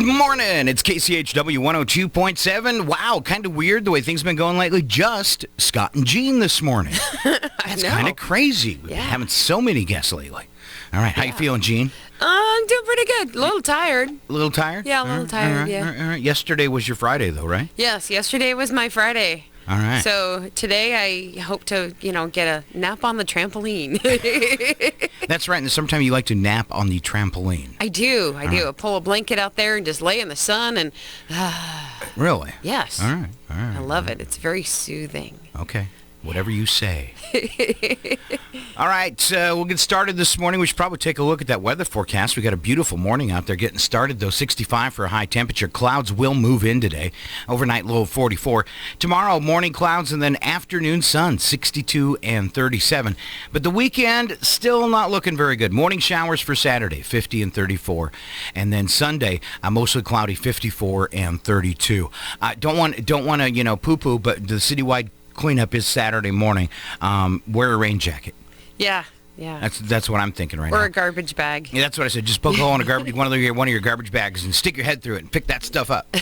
Morning, it's Kchw 102.7. Wow, kind of weird the way things have been going lately. Just Scott and Jean this morning. That's kind of crazy. We've been having so many guests lately. All right, how you feeling, Jean? I'm doing pretty good. A little tired. A little tired? Yeah, a little tired, All right. Yesterday was your Friday, though, right? Yes, yesterday was my Friday. All right. So today I hope to, get a nap on the trampoline. That's right. And sometimes you like to nap on the trampoline. I do. I pull a blanket out there and just lay in the sun and... Really? Yes. All right. I love it. It's very soothing. Okay. Whatever you say. All right, we'll get started this morning. We should probably take a look at that weather forecast. We got a beautiful morning out there getting started, though. 65 for a high temperature. Clouds will move in today. Overnight low of 44. Tomorrow, morning clouds and then afternoon sun, 62 and 37. But the weekend, still not looking very good. Morning showers for Saturday, 50 and 34. And then Sunday, mostly cloudy, 54 and 32. Don't want to, poo-poo, but the citywide cleanup is Saturday morning. Wear a rain jacket. Yeah. That's what I'm thinking right now. Or a garbage bag. Yeah, that's what I said. Just poke a hole in one of your garbage bags and stick your head through it and pick that stuff up. All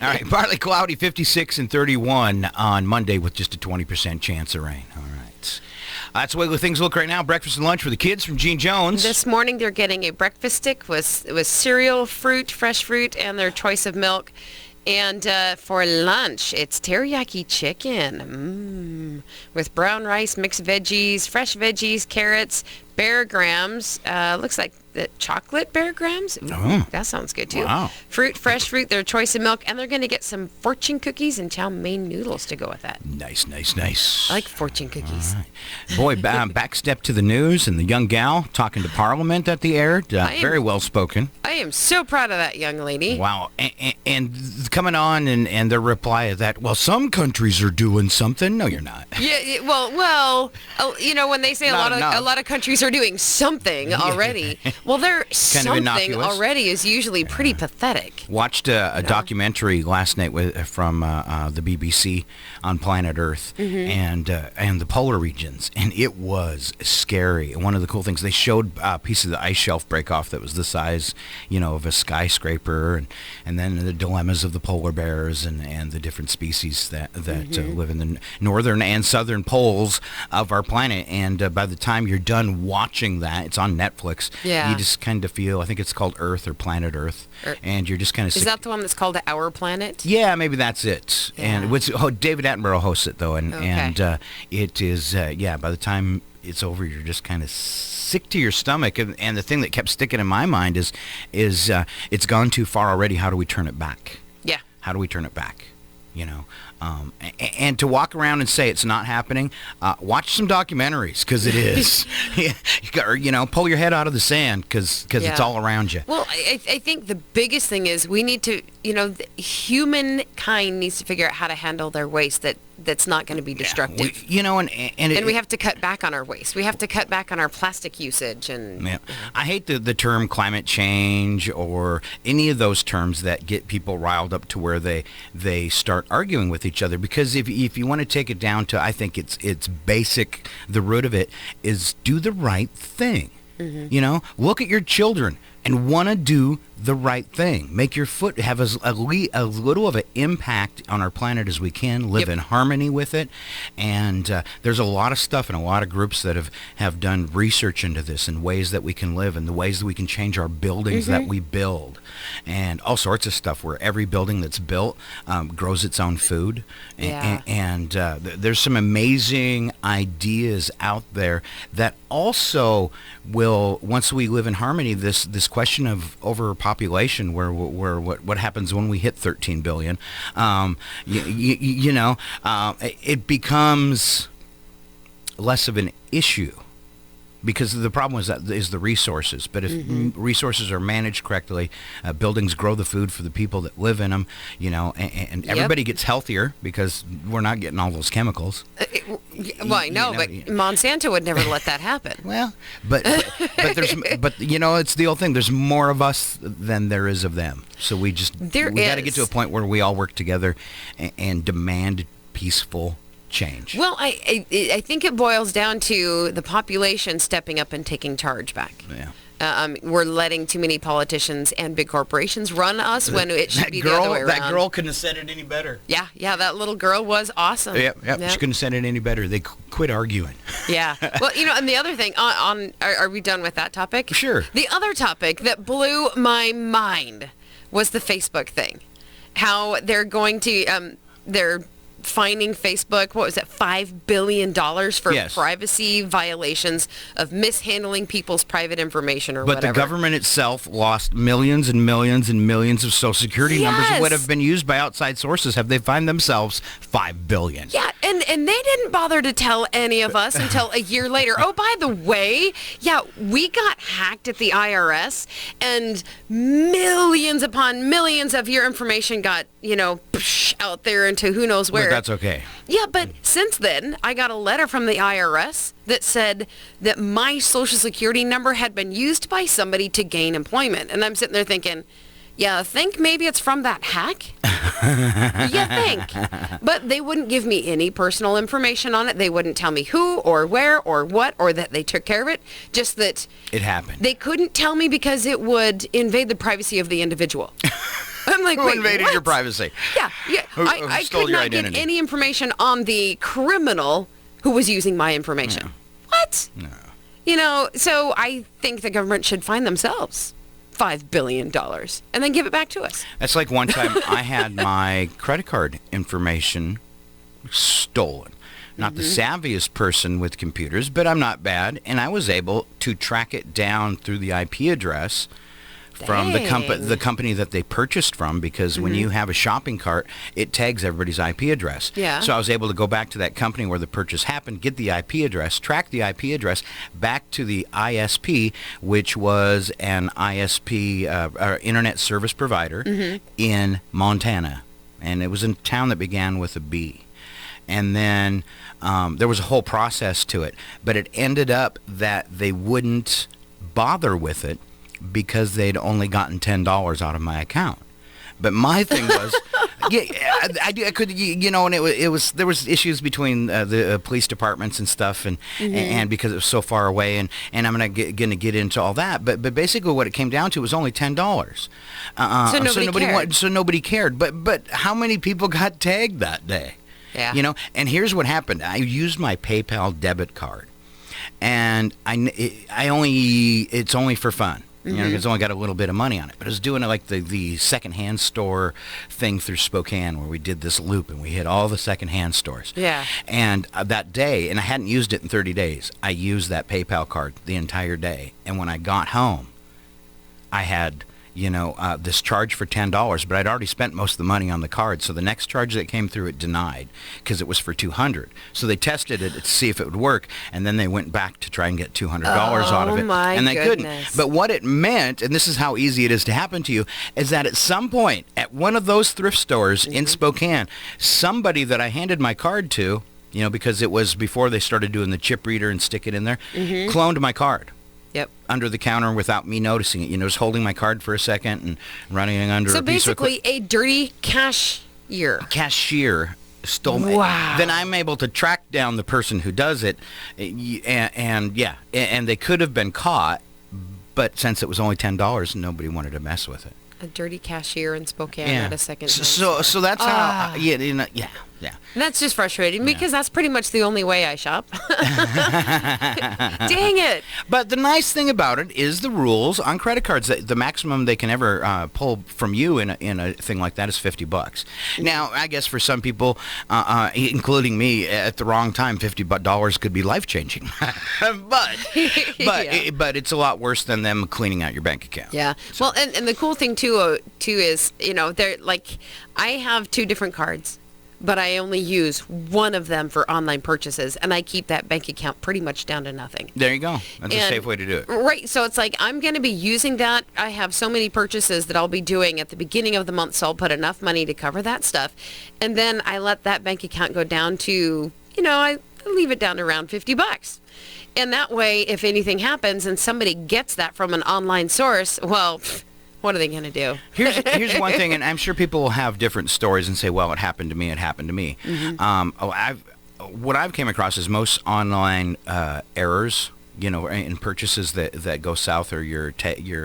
right, partly cloudy, 56 and 31 on Monday with just a 20% chance of rain. All right. That's the way things look right now. Breakfast and lunch for the kids from Gene Jones. This morning they're getting a breakfast stick with cereal, fruit, fresh fruit, and their choice of milk. And for lunch, it's teriyaki chicken with brown rice, mixed veggies, fresh veggies, carrots, Bear Grams. Looks like the chocolate Bear Grams. Ooh, that sounds good, too. Wow. Fresh fruit, their choice of milk, and they're going to get some fortune cookies and chow mein noodles to go with that. Nice. I like fortune cookies. All right. Boy, back step to the news and the young gal talking to Parliament at the air. Very well spoken. I am so proud of that young lady. Wow. And coming on and their reply is that, well, some countries are doing something. No, you're not. Yeah, well, when they say a lot of countries are doing something already, well, their something already is usually pretty pathetic. Watched a documentary last night from the BBC on planet Earth and the polar regions, and it was scary. And one of the cool things, they showed a piece of the ice shelf break off that was the size, of a skyscraper, and then the dilemmas of the polar bears and the different species that live in the northern and southern poles of our planet. And by the time you're done watching that, it's on Netflix. Yeah. You just kind of feel, I think it's called Earth or Planet Earth, and you're just kind of... Is that the one that's called Our Planet? Yeah, maybe that's it. Yeah. And David Attenborough hosts it, though, and it is, by the time it's over, you're just kind of sick to your stomach. And the thing that kept sticking in my mind is it's gone too far already. How do we turn it back? Yeah. How do we turn it back? And to walk around and say it's not happening, watch some documentaries, because it is. Pull your head out of the sand, because it's all around you. Well, I think the biggest thing is we need to, humankind needs to figure out how to handle their waste that's not going to be destructive. And we have to cut back on our waste. We have to cut back on our plastic usage. I hate the term climate change or any of those terms that get people riled up to where they start arguing with each other, because if you want to take it down to, I think it's basic, the root of it is do the right thing. Look at your children and want to do the right thing. Make your foot have as little of an impact on our planet as we can. Live in harmony with it. And there's a lot of stuff and a lot of groups that have done research into this and ways that we can live and the ways that we can change our buildings that we build. And all sorts of stuff where every building that's built grows its own food. And there's some amazing ideas out there that also will, once we live in harmony, this question of overpopulation, where what happens when we hit 13 billion, it becomes less of an issue. Because the problem is the resources. But if resources are managed correctly, buildings grow the food for the people that live in them, and everybody gets healthier because we're not getting all those chemicals. Well, I know, but Monsanto would never let that happen. Well, but it's the old thing. There's more of us than there is of them. So we got to get to a point where we all work together and demand peaceful change. Well, I think it boils down to the population stepping up and taking charge back. Yeah. we're letting too many politicians and big corporations run us when it should be the other way around. That girl couldn't have said it any better. Yeah, that little girl was awesome. Yep. She couldn't have said it any better. They quit arguing. Yeah. Well, and the other thing, are we done with that topic? Sure. The other topic that blew my mind was the Facebook thing. How they're going to, they're fining Facebook, what was it, $5 billion for privacy violations of mishandling people's private information or whatever. But the government itself lost millions and millions and millions of Social Security numbers that would have been used by outside sources have they fined themselves $5 billion. Yeah, and they didn't bother to tell any of us until a year later. Oh, by the way, we got hacked at the IRS, and millions upon millions of your information got, out there into who knows where. But that's okay. Yeah, but since then, I got a letter from the IRS that said that my Social Security number had been used by somebody to gain employment. And I'm sitting there thinking, I think maybe it's from that hack? You think? But they wouldn't give me any personal information on it. They wouldn't tell me who or where or what or that they took care of it. Just that it happened. They couldn't tell me because it would invade the privacy of the individual. I'm like, who wait, invaded what? your privacy? Yeah. I could not get any information on the criminal who was using my information. No. What? No. So I think the government should fine themselves $5 billion and then give it back to us. That's like one time I had my credit card information stolen. Not the savviest person with computers, but I'm not bad. And I was able to track it down through the IP address from the company that they purchased from, because when you have a shopping cart, it tags everybody's IP address. Yeah. So I was able to go back to that company where the purchase happened, get the IP address, track the IP address back to the ISP, which was an ISP, Internet Service Provider in Montana. And it was in a town that began with a B. And then there was a whole process to it. But it ended up that they wouldn't bother with it because they'd only gotten $10 out of my account. But my thing was, I could, and it was there was issues between the police departments and stuff, and because it was so far away, and I'm going to get into all that. But basically, what it came down to was only $10. So nobody cared. But how many people got tagged that day? Yeah. And here's what happened. I used my PayPal debit card, and it's only for fun. It's only got a little bit of money on it. But I was doing it like the secondhand store thing through Spokane, where we did this loop and we hit all the secondhand stores. Yeah. And that day, and I hadn't used it in 30 days, I used that PayPal card the entire day. And when I got home, I had this charge for $10, but I'd already spent most of the money on the card. So the next charge that came through, it denied because it was for $200. So they tested it to see if it would work, and then they went back to try and get $200 out of it, and they couldn't. But what it meant, and this is how easy it is to happen to you, is that at some point at one of those thrift stores in Spokane, somebody that I handed my card to, because it was before they started doing the chip reader and stick it in there, cloned my card. Yep. Under the counter without me noticing it. Just holding my card for a second and running it under a piece of So basically a dirty cashier. Cashier stole me. Wow. Then I'm able to track down the person who does it, and they could have been caught, but since it was only $10, nobody wanted to mess with it. A dirty cashier in Spokane at a second. So that's how. Yeah. And that's just frustrating because that's pretty much the only way I shop. Dang it! But the nice thing about it is the rules on credit cards. The maximum they can ever pull from you in a thing like that is $50. Now, I guess for some people, including me, at the wrong time, $50 could be life changing. but it's a lot worse than them cleaning out your bank account. Yeah. So. Well, and the cool thing too is they're like, I have 2 different cards, but I only use one of them for online purchases, and I keep that bank account pretty much down to nothing. There you go. That's a safe way to do it. Right. So it's like I'm going to be using that. I have so many purchases that I'll be doing at the beginning of the month, so I'll put enough money to cover that stuff. And then I let that bank account go down to, I leave it down to around $50. And that way, if anything happens and somebody gets that from an online source, well, what are they going to do? Here's one thing, and I'm sure people will have different stories and say, well, it happened to me. What I've came across is most online errors in purchases that go south, or your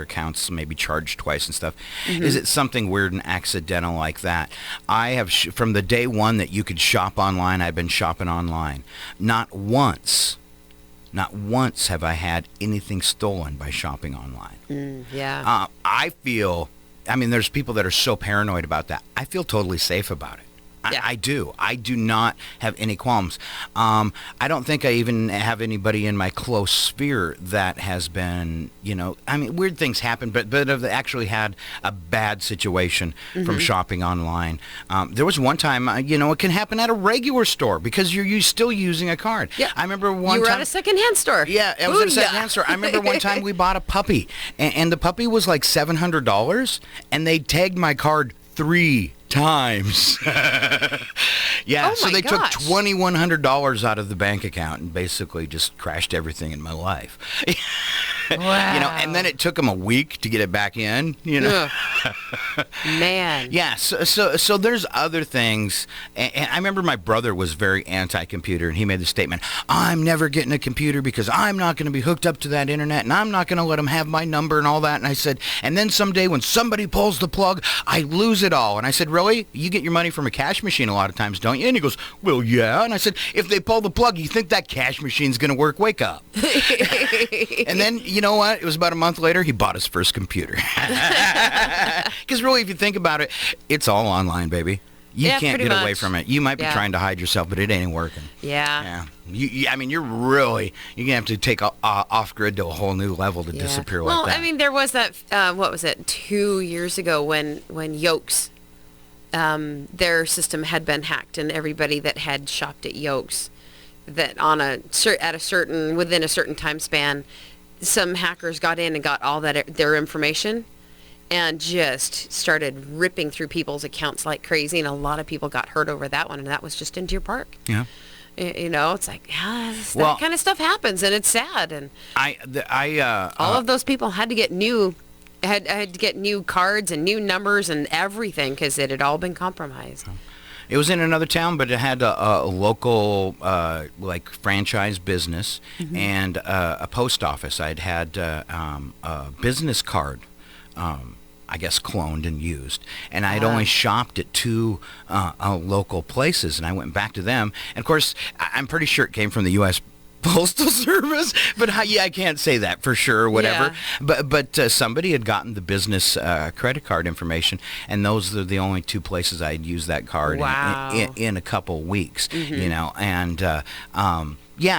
accounts maybe charged twice and stuff. Is it something weird and accidental like that? I have, from the day one that you could shop online, I've been shopping online. Not once have I had anything stolen by shopping online. I feel, there's people that are so paranoid about that. I feel totally safe about it. Yeah. I do. I do not have any qualms. I don't think I even have anybody in my close sphere that has been, weird things happen, but have actually had a bad situation from shopping online. There was one time, it can happen at a regular store because you're still using a card. Yeah. I remember one time. You were at a secondhand store. Yeah, it was at a secondhand store. I remember one time we bought a puppy, and the puppy was like $700, and they tagged my card 3 times. Yeah, so they took $2,100 out of the bank account and basically just crashed everything in my life. Wow. And then it took them a week to get it back in, Man. Yeah, so there's other things. And I remember my brother was very anti-computer, and he made the statement, I'm never getting a computer because I'm not going to be hooked up to that internet, and I'm not going to let them have my number and all that. And I said, and then someday when somebody pulls the plug, I lose it all. And I said, really? You get your money from a cash machine a lot of times, don't you? And he goes, well, yeah. And I said, if they pull the plug, you think that cash machine's going to work? Wake up. And then, you know what? It was about a month later, he bought his first computer. Because really, if you think about it, it's all online, baby. You can't get away from it. You might be trying to hide yourself, but it ain't working. Yeah. You're going to have to take off-grid to a whole new level to disappear like that. Well, there was that, 2 years ago when Yokes, their system had been hacked, and everybody that had shopped at Yokes, that within a certain time span, some hackers got in and got all their information and just started ripping through people's accounts like crazy, and a lot of people got hurt over that one, and that was just in Deer Park. Yeah. It's like, that kind of stuff happens, and it's sad. And all of those people had to get new cards and new numbers and everything because it had all been compromised. It was in another town, but it had a local franchise business and a post office. I'd had a business card, I guess, cloned and used, and I'd only shopped at 2 local places, and I went back to them. And of course, I'm pretty sure it came from the U.S. Postal Service, but I can't say that for sure or whatever. Yeah. But somebody had gotten the business credit card information, and those are the only 2 places I'd used that card in a couple weeks, and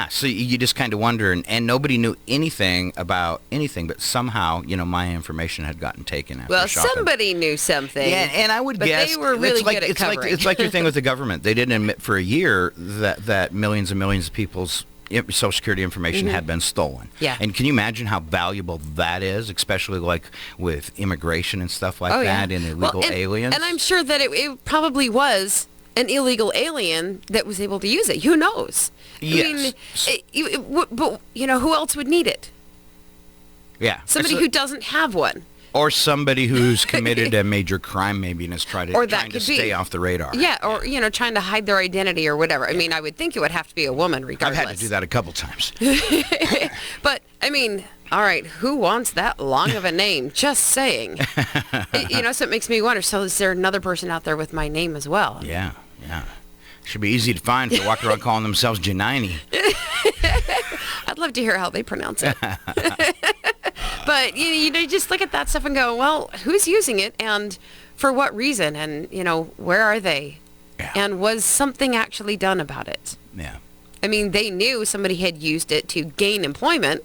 so you just kind of wonder, and nobody knew anything about anything, but somehow, my information had gotten taken after shopping. Somebody knew something. Yeah, and I would guess they were really good at covering. It's like your thing with the government. They didn't admit for a year that millions and millions of people's Social Security information had been stolen. Yeah. And can you imagine how valuable that is, especially like with immigration and stuff like that, and illegal aliens? And I'm sure that it probably was an illegal alien that was able to use it. Who knows? Yes. But who else would need it? Yeah. Somebody who doesn't have one. Or somebody who's committed a major crime maybe and is trying to stay off the radar. Yeah, or, trying to hide their identity or whatever. I mean, I would think it would have to be a woman regardless. I've had to do that a couple times. But, all right, who wants that long of a name? Just saying. So it makes me wonder, so is there another person out there with my name as well? Yeah. Should be easy to find if they walk around calling themselves Janine. I'd love to hear how they pronounce it. But, you just look at that stuff and go, well, who's using it and for what reason? And, where are they? Yeah. And was something actually done about it? Yeah. They knew somebody had used it to gain employment,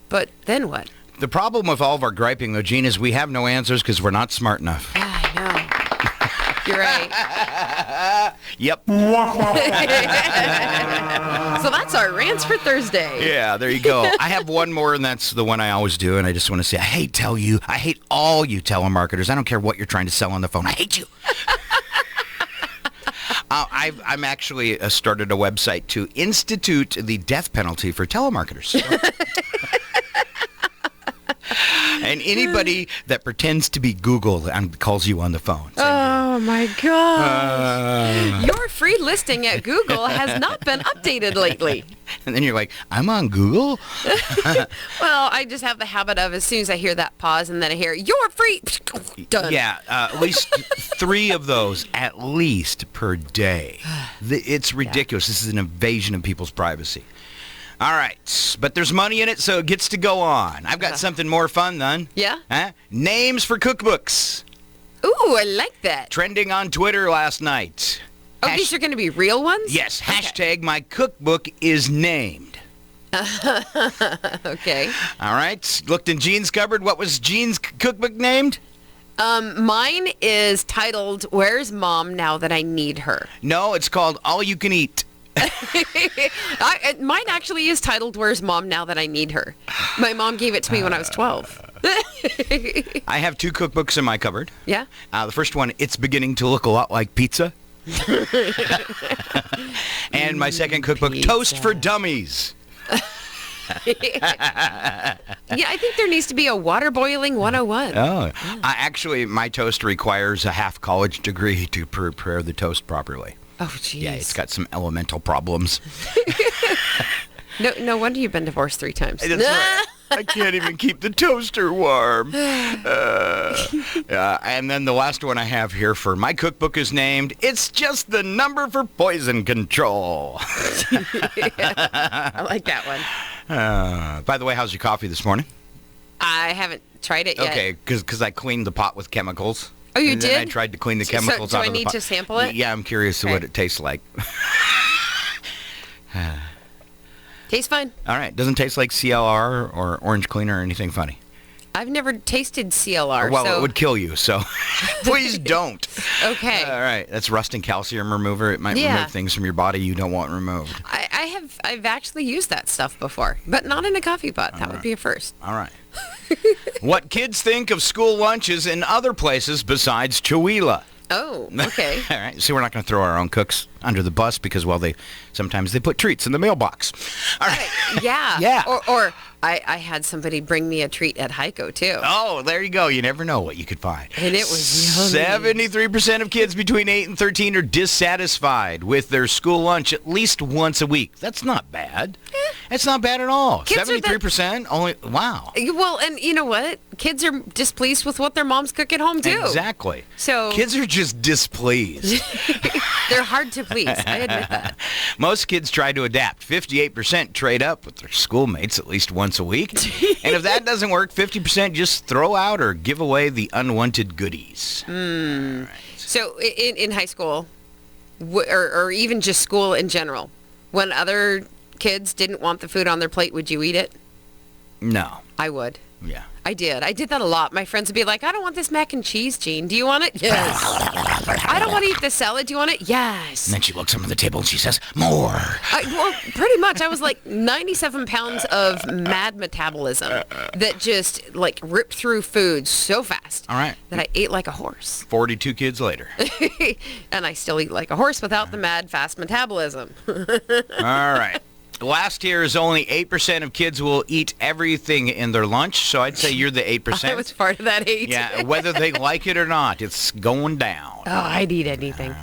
but then what? The problem with all of our griping, though, Gene, is we have no answers because we're not smart enough. I know. You're right. Yep. So that's our rants for Thursday. Yeah, there you go. I have one more, and that's the one I always do, and I just want to say, I hate all you telemarketers. I don't care what you're trying to sell on the phone. I hate you. I'm actually started a website to institute the death penalty for telemarketers. And anybody that pretends to be Google and calls you on the phone. Oh, my God. Your free listing at Google has not been updated lately. And then you're like, I'm on Google? Well, I just have the habit of as soon as I hear that pause and then I hear, you're free. Done. Yeah, at least 3 of those, at least per day. It's ridiculous. This is an invasion of people's privacy. All right, but there's money in it, so it gets to go on. I've got something more fun, then. Yeah? Huh? Names for cookbooks. Ooh, I like that. Trending on Twitter last night. Oh, these are going to be real ones? Yes, Okay. hashtag my cookbook is named. Okay. All right, looked in Jean's cupboard. What was Jean's cookbook named? Mine is titled, Where's Mom Now That I Need Her? No, it's called All You Can Eat. Mine actually is titled, Where's Mom Now That I Need Her? My mom gave it to me when I was 12. I have 2 cookbooks in my cupboard. Yeah? The first one, it's beginning to look a lot like pizza. And my second cookbook, Toast for Dummies. Yeah, I think there needs to be a water boiling 101. Oh, actually, my toast requires a half college degree to prepare the toast properly. Oh, jeez. Yeah, it's got some elemental problems. No wonder you've been divorced 3 times. That's right. I can't even keep the toaster warm. And then the last one I have here for my cookbook is named, It's Just the Number for Poison Control. I like that one. By the way, how's your coffee this morning? I haven't tried it yet. Okay, because I cleaned the pot with chemicals. Oh, you and did? Then I tried to clean the chemicals so out I of the need pot. to sample it? Yeah, I'm curious Okay. what it tastes like. Tastes fine. All right, doesn't taste like CLR or orange cleaner or anything funny. I've never tasted CLR. Well, so... it would kill you, so please don't. Okay. All right, that's rust and calcium remover. It might Yeah. remove things from your body you don't want removed. I've actually used that stuff before, but not in a coffee pot. That would be a first. All right. What kids think of school lunches in other places besides Chihuahua? Oh, okay. All right. See, we're not going to throw our own cooks under the bus because, well, sometimes they put treats in the mailbox. All right. Yeah. Yeah. Or I had somebody bring me a treat at Heiko, too. Oh, there you go. You never know what you could find. And it was yummy. 73% of kids between 8 and 13 are dissatisfied with their school lunch at least once a week. That's not bad. That's not bad at all. Kids are 73%? Only, wow. Well, and you know what? Kids are displeased with what their moms cook at home, too. Exactly. So Kids are just displeased. they're hard to please. I admit that. Most kids try to adapt. 58% trade up with their schoolmates at least once a week. And if that doesn't work, 50% just throw out or give away the unwanted goodies. All right. So in high school, or even just school in general, when other kids didn't want the food on their plate, would you eat it? No. I would. Yeah. I did. I did that a lot. My friends would be like, I don't want this mac and cheese, Jean. Do you want it? Yes. I don't want to eat this salad. Do you want it? Yes. And then she looks under the table and she says, more. Well, pretty much. I was like 97 pounds of mad metabolism that just like ripped through food so fast. All right. That I ate like a horse. 42 kids later. And I still eat like a horse without the mad fast metabolism. All right. Last year is only 8% of kids will eat everything in their lunch, so I'd say you're the 8%. I was part of that 8. Yeah, whether they like it or not, it's going down. Oh, I'd eat anything. All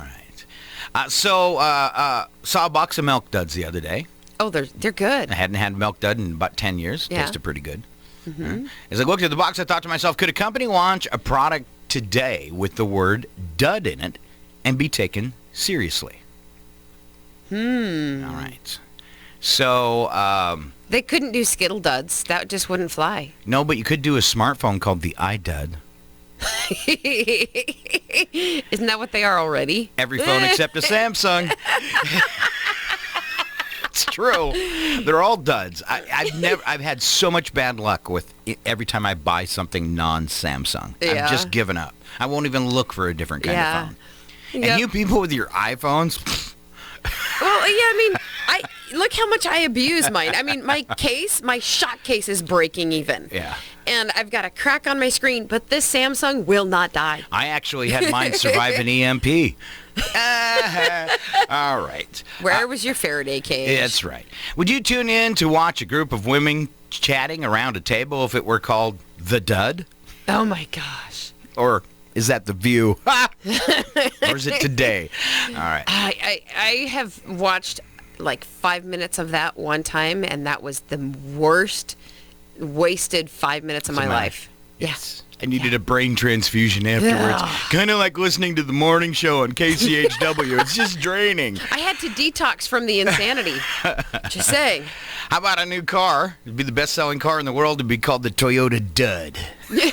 right. Saw a box of Milk Duds the other day. Oh, they're good. I hadn't had Milk Dud in about 10 years. Yeah. Tasted pretty good. As I looked at the box, I thought to myself, could a company launch a product today with the word dud in it and be taken seriously? All right. So, They couldn't do Skittle Duds. That just wouldn't fly. no, but you could do a smartphone called the iDud. Isn't that what they are already? Every phone except a Samsung. It's true. They're all duds. I've had so much bad luck with every time I buy something non-Samsung. Yeah. I've just given up. I won't even look for a different kind of phone. Yep. And you people with your iPhones, Well, yeah, I mean, look how much I abuse mine. I mean, my shot case is breaking even. yeah. And I've got a crack on my screen, but this Samsung will not die. I actually had mine survive an EMP. All right. Where was your Faraday cage? That's right. Would you tune in to watch a group of women chatting around a table if it were called The Dud? Oh, my gosh. Or is that The View? Or is it Today? All right. I have watched like 5 minutes of that one time, and that was the worst wasted 5 minutes of my life. Yes. I needed a brain transfusion afterwards. Kind of like listening to the morning show on KCHW. It's just draining. I had to detox from the insanity. Just saying. How about a new car? It'd be the best-selling car in the world. It'd be called the Toyota Dud. No,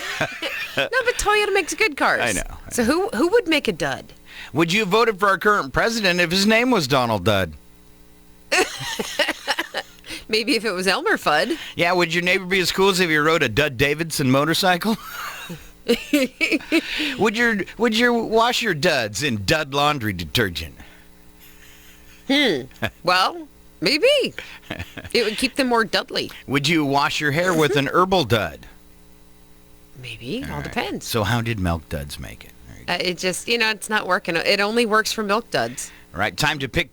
but Toyota makes good cars. I know. So who would make a dud? Would you have voted for our current president if his name was Donald Dud? Maybe if it was Elmer Fudd. Yeah, would your neighbor be as cool as if he rode a Dud Davidson motorcycle? Would you wash your duds in Dud laundry detergent? Well, maybe. It would keep them more Dudley. Would you wash your hair with an herbal dud? Maybe. All right. depends. So how did Milk Duds make it? It just, it's not working. It only works for milk duds. All right, time to pick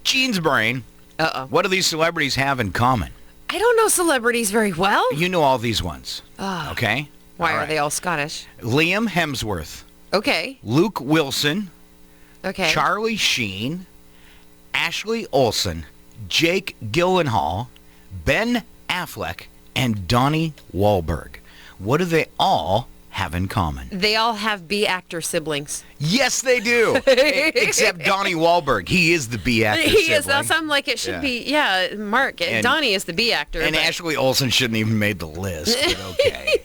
Gene's brain. Uh-oh. What do these celebrities have in common? I don't know celebrities very well. You know all these ones. Oh. Okay? Why All are right. they all Scottish? Liam Hemsworth, Okay. Luke Wilson, Okay. Charlie Sheen, Ashley Olsen, Jake Gyllenhaal, Ben Affleck, and Donnie Wahlberg. What do they all have in common? They all have B actor siblings. Yes, they do. Except Donnie Wahlberg. He is the B actor He sibling. is. That sounds like it should be. Yeah, Mark. And- Donnie is the B actor. And but- Ashley Olsen shouldn't even made the list, but okay.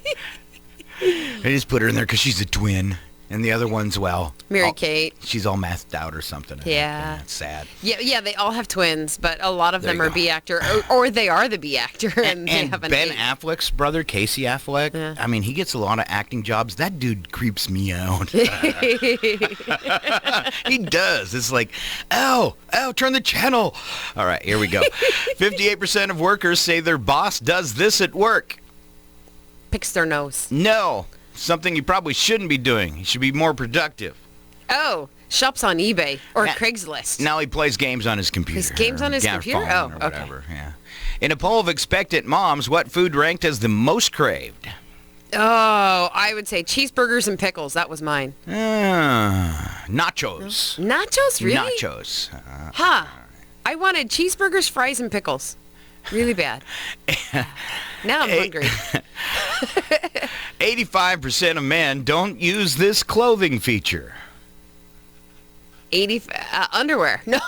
I just put her in there because she's a twin. And the other one's, well... Mary Kate. She's all mathed out or something. I think. Yeah. It's sad. Yeah, they all have twins, but a lot of There them you are go. B actor, or they are the B actor, and they And have an Ben A. Affleck's brother, Casey Affleck, Yeah. I mean, he gets a lot of acting jobs. That dude creeps me out. He does. It's like, turn the channel. All right, here we go. 58% of workers say their boss does this at work. Picks their nose. No, something you probably shouldn't be doing. You should be more productive. Oh, shops on eBay or Yeah. Craigslist. Now he plays games on his computer. Plays games on his Yeah, computer? phone Oh, or okay. whatever. Yeah. In a poll of expectant moms, what food ranked as the most craved? Oh, I would say cheeseburgers and pickles. That was mine. Nachos. Nachos, really? Nachos. Huh. I wanted cheeseburgers, fries, and pickles. Really bad. Now I'm hungry. 85% of men don't use this clothing feature. 80 underwear. No,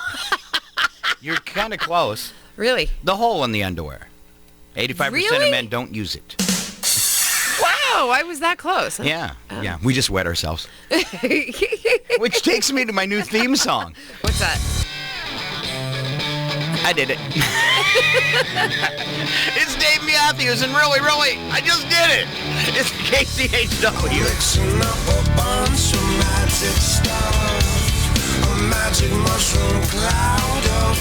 You're kind of close. really. The hole in the underwear. 85% Really? of men don't use it. Wow, I was that close. Yeah, yeah. We just wet ourselves. Which takes me to my new theme song. What's that? I did it. It's Dave Matthews, and really, I just did it. It's KCHW. Mixing up a bunch of magic stuff, a magic mushroom cloud of